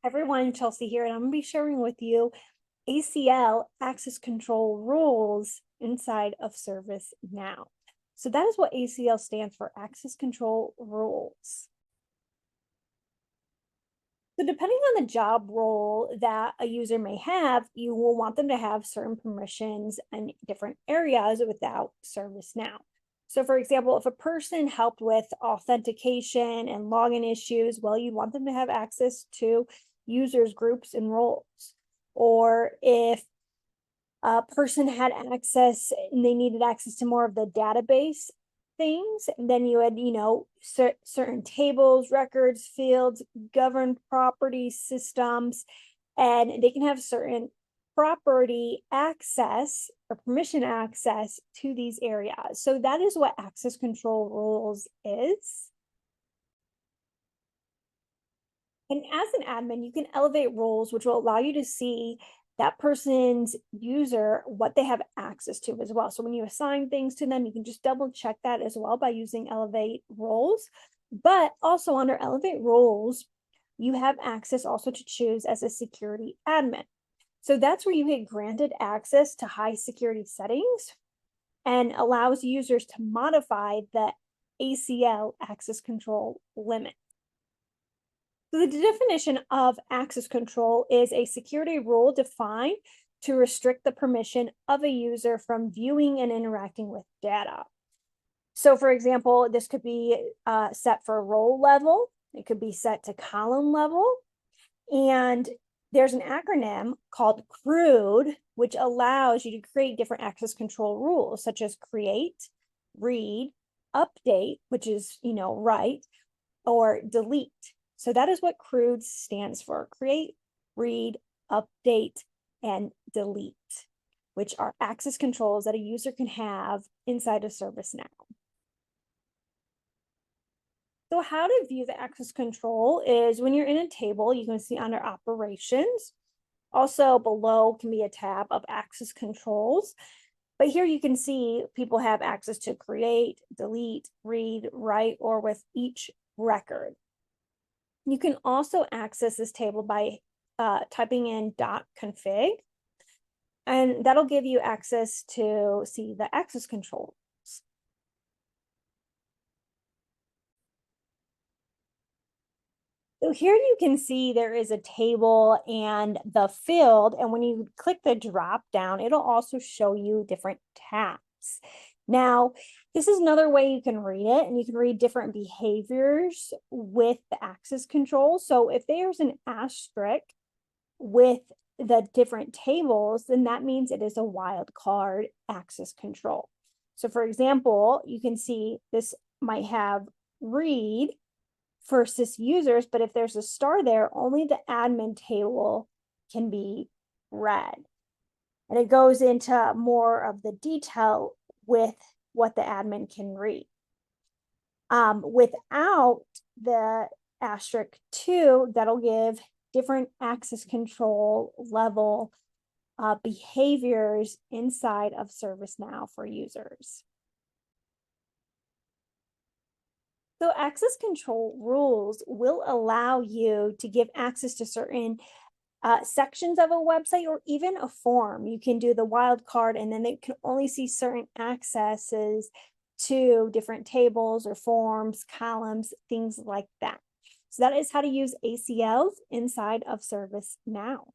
Everyone, Chelsea here, and I'm going to be sharing with you ACL access control rules inside of ServiceNow. So that is what ACL stands for, access control rules. So depending on the job role that a user may have, you will want them to have certain permissions in different areas without ServiceNow. So for example, if a person helped with authentication and login issues, well, you'd want them to have access to users, groups, and roles. Or if a person had access and they needed access to more of the database things, then you had, certain tables, records, fields, governed property systems, and they can have certain property access or permission access to these areas. So that is what access control rules is. And as an admin, you can elevate roles, which will allow you to see that person's user, what they have access to as well. So when you assign things to them, you can just double check that as well by using elevate roles. But also under elevate roles, you have access also to choose as a security admin. So that's where you get granted access to high security settings and allows users to modify the ACL access control limit. So the definition of access control is a security rule defined to restrict the permission of a user from viewing and interacting with data. So for example, this could be set for role level. It could be set to column level. And there's an acronym called CRUD, which allows you to create different access control rules, such as create, read, update, which is, write, or delete. So that is what CRUD stands for: create, read, update, and delete, which are access controls that a user can have inside of ServiceNow. So how to view the access control is when you're in a table, you can see under operations. Also below can be a tab of access controls. But here you can see people have access to create, delete, read, write, or with each record. You can also access this table by typing in .config, and that'll give you access to see the access controls. So here you can see there is a table and the field, and when you click the drop down, it'll also show you different tabs. Now, this is another way you can read it, and you can read different behaviors with the access control. So if there's an asterisk with the different tables, then that means it is a wildcard access control. So for example, you can see this might have read for sys users, but if there's a star there, only the admin table can be read. And it goes into more of the detail with what the admin can read. Without the asterisk 2, that'll give different access control level behaviors inside of ServiceNow for users. So access control rules will allow you to give access to certain sections of a website or even a form. You can do the wildcard, and then they can only see certain accesses to different tables or forms, columns, things like that. So that is how to use ACLs inside of ServiceNow.